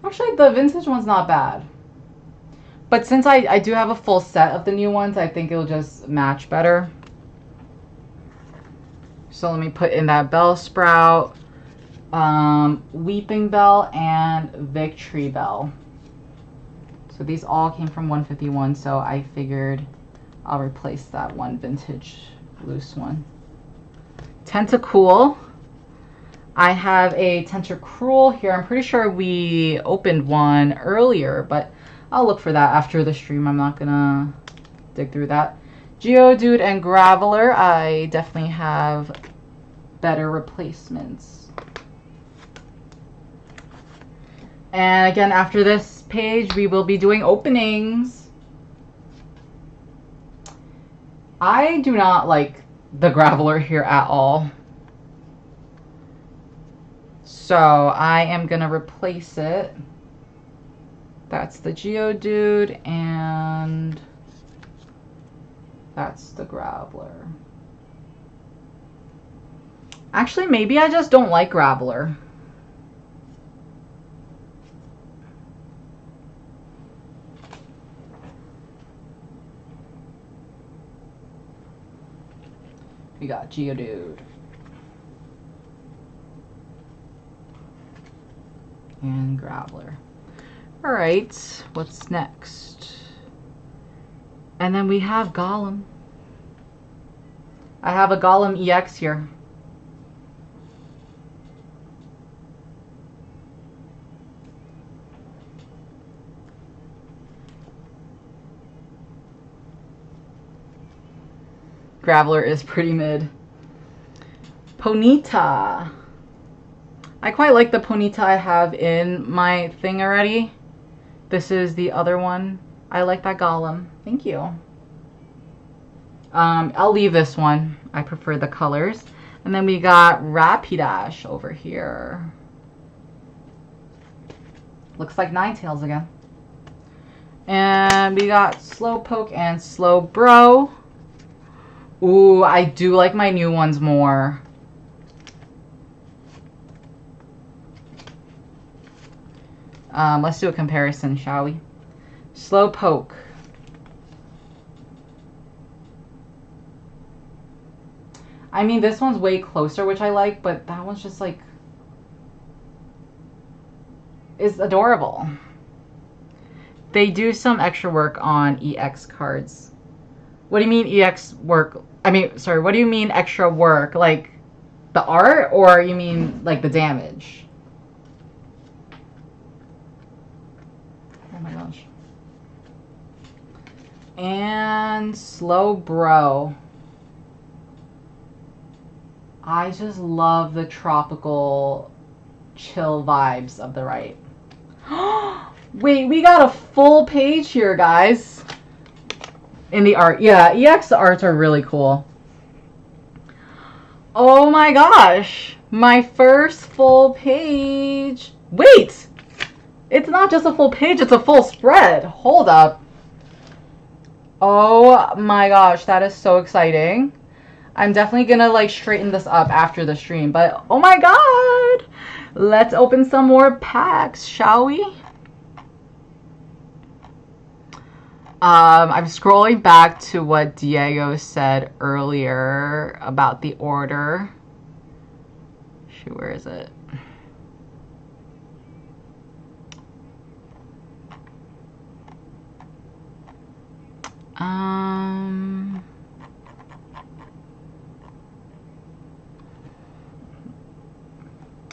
Actually, the vintage one's not bad. But since I do have a full set of the new ones, I think it'll just match better. So let me put in that Bellsprout. Weeping Bell, and Victory Bell. So these all came from 151, so I figured I'll replace that one vintage loose one. Tentacool. I have a Tentacruel here. I'm pretty sure we opened one earlier, but I'll look for that after the stream. I'm not gonna dig through that. Geodude and Graveler. I definitely have better replacements. And again, after this page, we will be doing openings. I do not like the Graveler here at all. So I am going to replace it. That's the Geodude, and that's the Graveler. Actually, maybe I just don't like Graveler. We got Geodude. And Graveler. Alright, what's next? And then we have Golem. I have a Golem EX here. Graveler is pretty mid. Ponyta. I quite like the Ponyta I have in my thing already. This is the other one. I like that Golem. Thank you. I'll leave this one. I prefer the colors. And then we got Rapidash over here. Looks like Ninetales again. And we got Slowpoke and Slowbro. Ooh, I do like my new ones more. Let's do a comparison, shall we? Slowpoke. I mean, this one's way closer, which I like, but that one's just like... is adorable. They do some extra work on EX cards. What do you mean EX work? I mean, sorry, what do you mean extra work? Like the art, or you mean like the damage? Oh my gosh. And Slowbro. I just love the tropical chill vibes of the right. Wait, we got a full page here, guys. In the art. Yeah, EX arts are really cool. Oh my gosh. My first full page. Wait! It's not just a full page, it's a full spread. Hold up. Oh my gosh, that is so exciting. I'm definitely gonna like straighten this up after the stream, but oh my god! Let's open some more packs, shall we? I'm scrolling back to what Diego said earlier about the order. Shoot, where is it?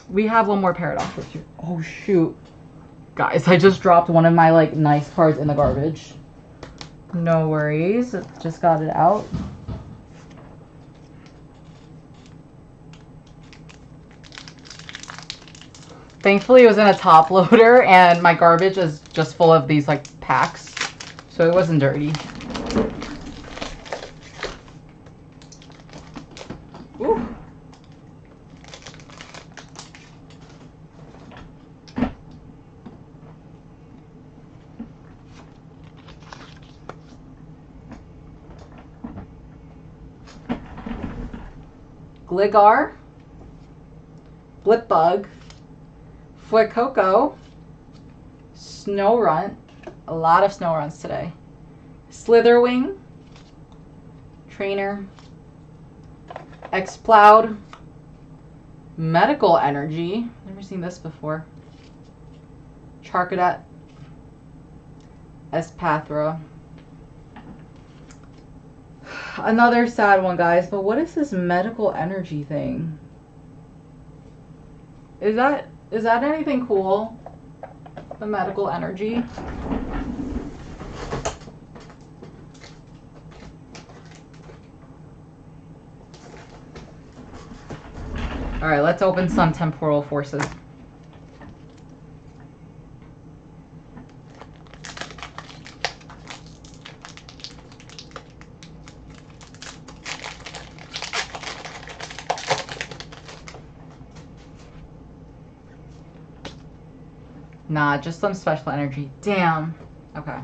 We have one more paradox. Oh shoot. Guys, I just dropped one of my like nice cards in the garbage. No worries, just got it out. Thankfully it was in a top loader and my garbage is just full of these like packs, so it wasn't dirty. Ooh. Gligar, Blipbug, Fuecoco, Snorunt, a lot of Snowrunts today, Slitherwing, Trainer, Exploud, Medical energy. Never seen this before. Charcadet. Espathra. Another sad one, guys. But what is this medical energy thing? Is that anything cool? The medical energy. All right, let's open some temporal forces. Nah, just some special energy. Damn. Okay.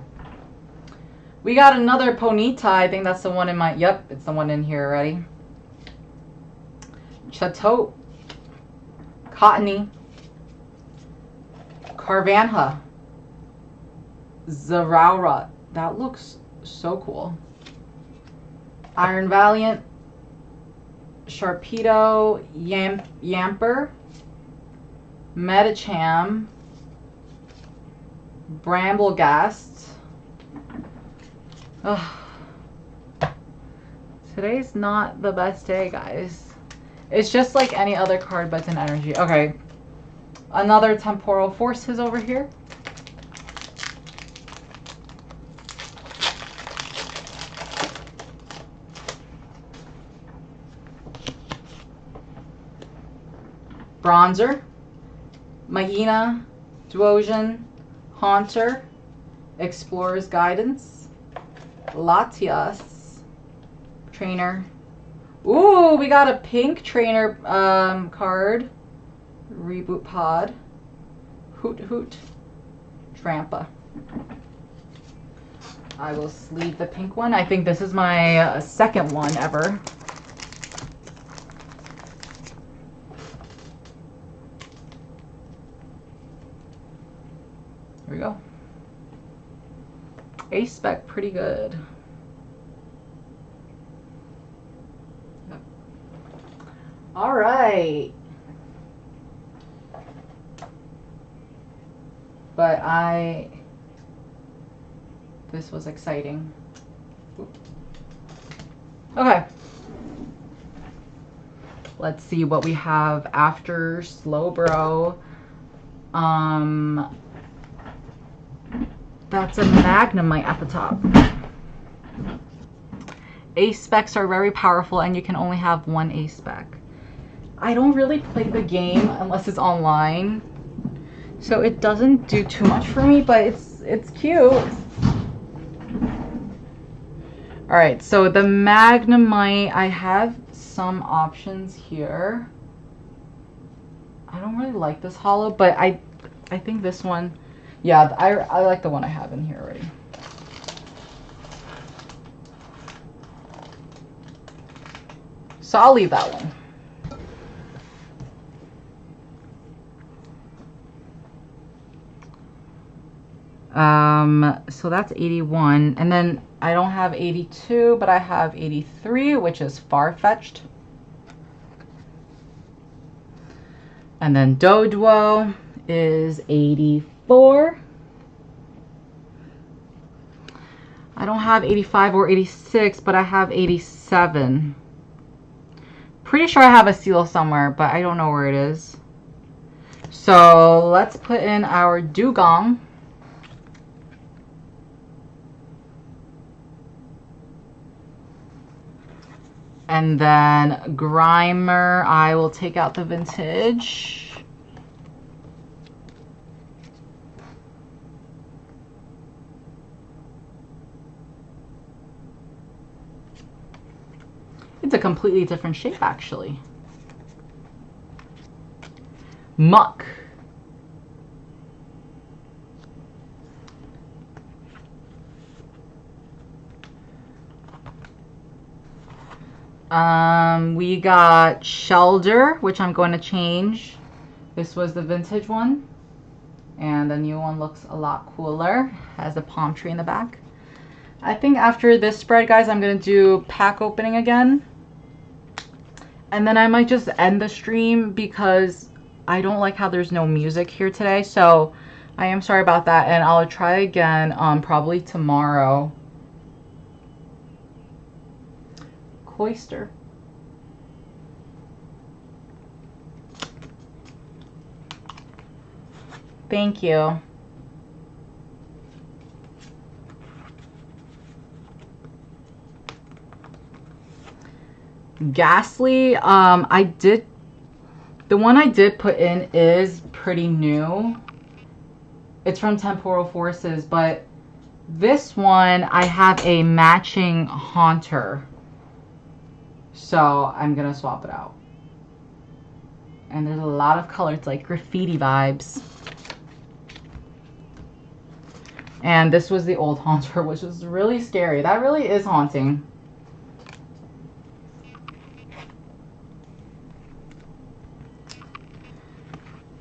We got another Ponyta. I think that's the one in my... Yep, it's the one in here already. Chateau. Cottony. Carvanha. Zeraura. That looks so cool. Iron Valiant. Sharpedo. Yamper. Medicham. Bramblegast. Ugh. Today's not the best day, guys. It's just like any other card, but it's an energy. Okay. Another temporal forces over here. Bronzer. Mahina. Duosion. Haunter. Explorer's Guidance. Latias. Trainer. Ooh, we got a pink trainer card. Reboot Pod. Hoot Hoot. Trampa. I will sleeve the pink one. I think this is my second one ever. Here we go. Ace spec, pretty good. Yep. All right. But this was exciting. Okay. Let's see what we have after Slowbro. That's a Magnemite at the top. Ace specs are very powerful and you can only have one ace spec. I don't really play the game unless it's online, so it doesn't do too much for me, but it's cute. Alright, so the Magnemite, I have some options here. I don't really like this holo, but I think this one, yeah, I like the one I have in here already. So I'll leave that one. So that's 81, and then I don't have 82, but I have 83, which is far-fetched. And then Doduo is 84. I don't have 85 or 86, but I have 87. Pretty sure I have a seal somewhere, but I don't know where it is. So let's put in our Dugong. And then Grimer, I will take out the vintage. It's a completely different shape, actually. Muck. We got Shelder, which I'm going to change. This was the vintage one, and the new one looks a lot cooler. Has a palm tree in the back. I think after this spread, guys, I'm going to do pack opening again. And then I might just end the stream because I don't like how there's no music here today. So I am sorry about that. And I'll try again probably tomorrow. Cloister. Thank you. Ghastly, the one I did put in is pretty new. It's from Temporal Forces, but this one I have a matching Haunter. So I'm gonna swap it out. And there's a lot of color, it's like graffiti vibes. And this was the old Haunter, which was really scary. That really is haunting.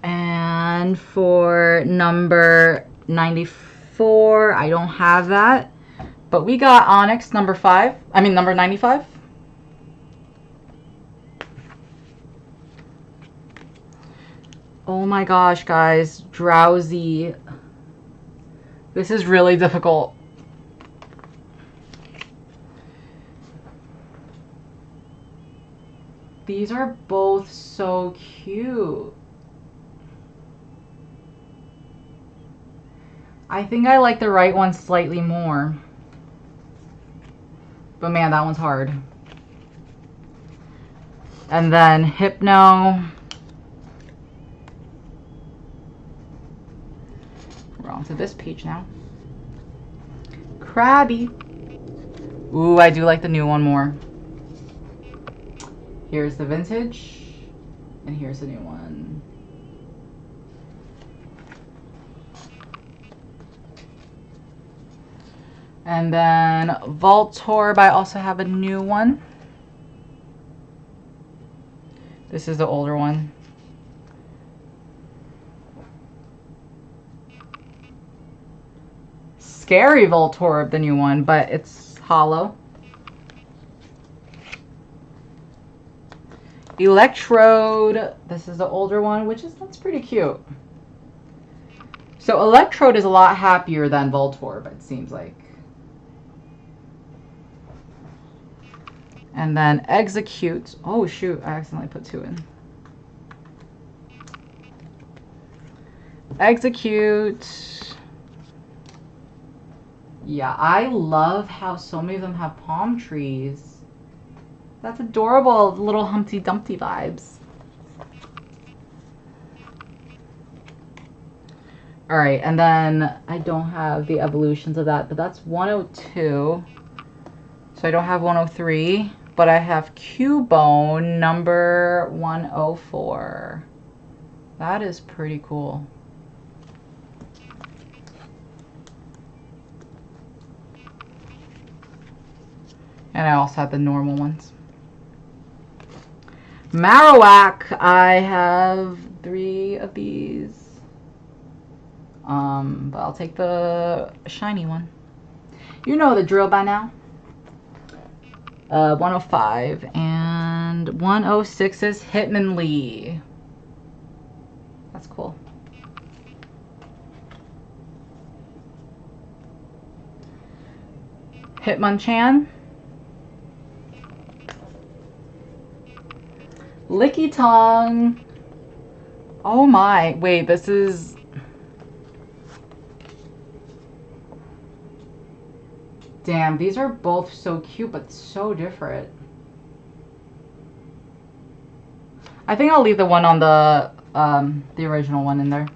And for number 94, I don't have that. But we got Onyx number 95. Oh my gosh, guys. Drowsy. This is really difficult. These are both so cute. I think I like the right one slightly more. But man, that one's hard. And then Hypno. We're on to this page now. Krabby. Ooh, I do like the new one more. Here's the vintage. And here's the new one. And then Voltorb, I also have a new one. This is the older one. Scary Voltorb, the new one, but it's hollow. Electrode, this is the older one, that's pretty cute. So Electrode is a lot happier than Voltorb, it seems like. And then Execute. Oh shoot, I accidentally put 2 in. Execute. Yeah, I love how so many of them have palm trees. That's adorable, little Humpty Dumpty vibes. Alright, and then I don't have the evolutions of that, but that's 102. So I don't have 103, but I have Cubone number 104. That is pretty cool. And I also have the normal ones. Marowak, I have 3 of these. But I'll take the shiny one. You know the drill by now. 105 and 106 is Hitmonlee. That's cool. Hitmonchan. Lickitung. Oh my, wait, this is... Damn, these are both so cute, but so different. I think I'll leave the one on the original one in there.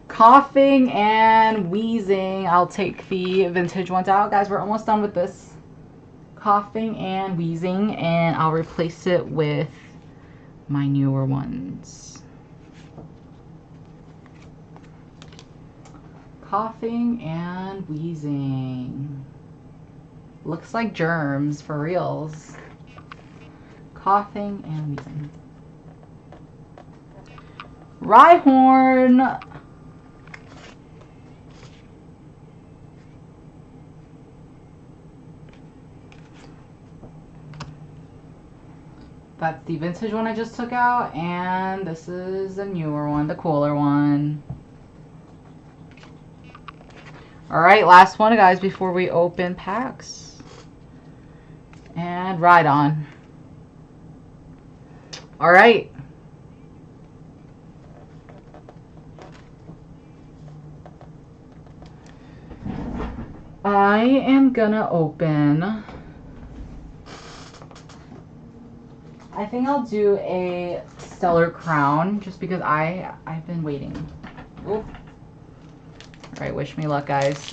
Coughing and wheezing. I'll take the vintage ones out. Guys, we're almost done with this. Coughing and wheezing, and I'll replace it with my newer ones. Coughing and wheezing. Looks like germs for reals. Coughing and wheezing. Rhyhorn. That's the vintage one I just took out, and this is the newer one, the cooler one. Alright, last one, guys, before we open packs. And ride on. Alright. I am gonna open... I think I'll do a Stellar Crown just because I've been waiting. Ooh. Alright, wish me luck, guys.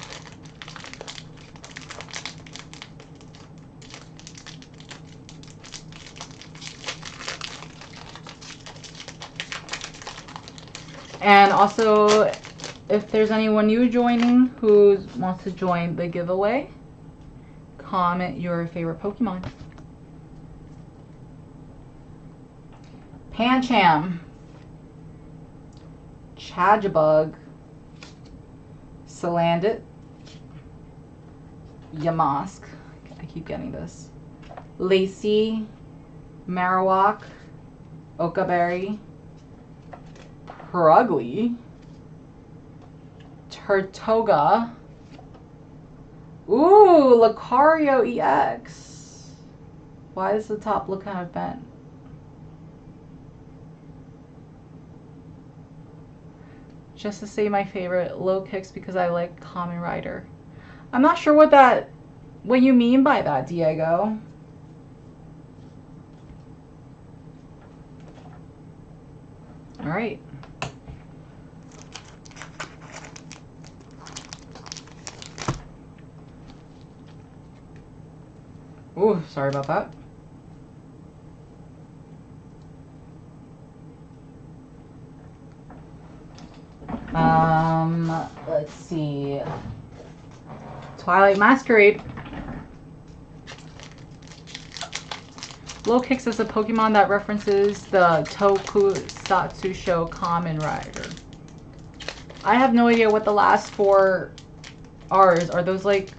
And also, if there's anyone new joining who wants to join the giveaway, comment your favorite Pokemon. Pancham, Chadjabug, Salandit, Yamask, I keep getting this, Lacey, Marowak, Okaberry, Purugly, Turtoga, ooh, Lucario EX. Why does the top look kind of bent? Just to say my favorite, low kicks because I like Kamen Rider. I'm not sure what you mean by that, Diego. All right. Ooh, sorry about that. Let's see. Twilight Masquerade. Low Kicks is a Pokemon that references the Tokusatsu show Kamen Rider. I have no idea what the last four R's are. Those like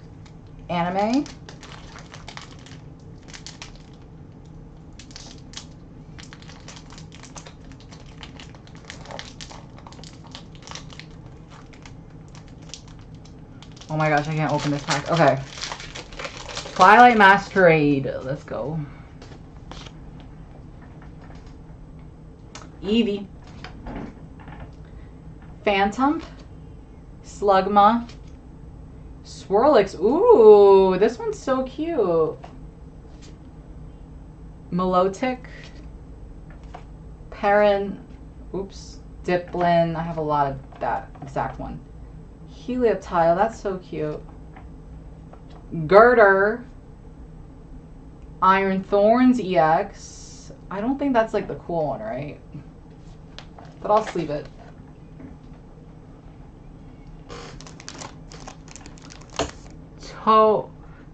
anime? Oh my gosh, I can't open this pack. Okay. Twilight Masquerade. Let's go. Eevee. Phantom. Slugma. Swirlix. Ooh, this one's so cute. Milotic. Perrin. Oops. Diplin. I have a lot of that exact one. Helioptile, that's so cute. Girder. Iron Thorns EX. I don't think that's like the cool one, right? But I'll sleeve it.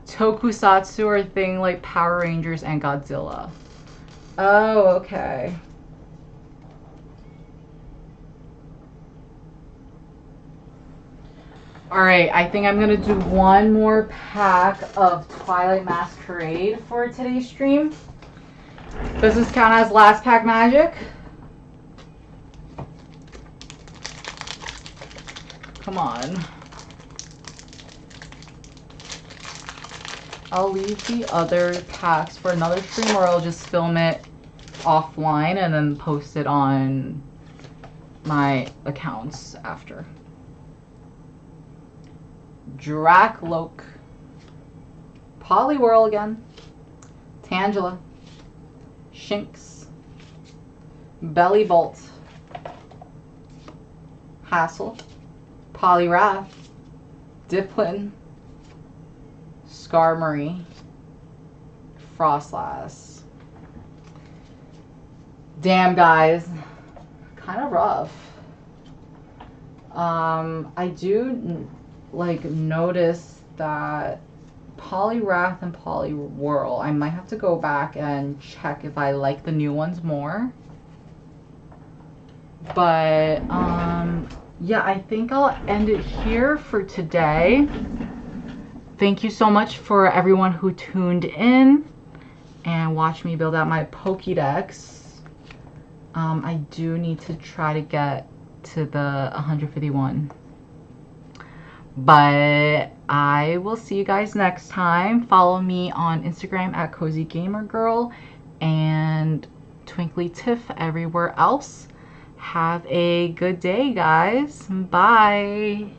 Tokusatsu are a thing like Power Rangers and Godzilla. Oh, okay. Alright, I think I'm going to do one more pack of Twilight Masquerade for today's stream. Does this count as last pack magic? Come on. I'll leave the other packs for another stream, or I'll just film it offline and then post it on my accounts after. Dracloak, Poliwhirl again, Tangela, Shinx, Bellibolt, Hassel, Poliwrath, Diplin, Skarmory, Frostlass. Damn, guys, kind of rough. I do like notice that Poliwrath and Poliwhirl, I might have to go back and check if I like the new ones more. But yeah, I think I'll end it here for today. Thank you so much for everyone who tuned in, and watch me build out my Pokedex. I do need to try to get to the 151. But I will see you guys next time. Follow me on Instagram at cozygamergirl and Twinkly Tiff everywhere else. Have a good day, guys. Bye.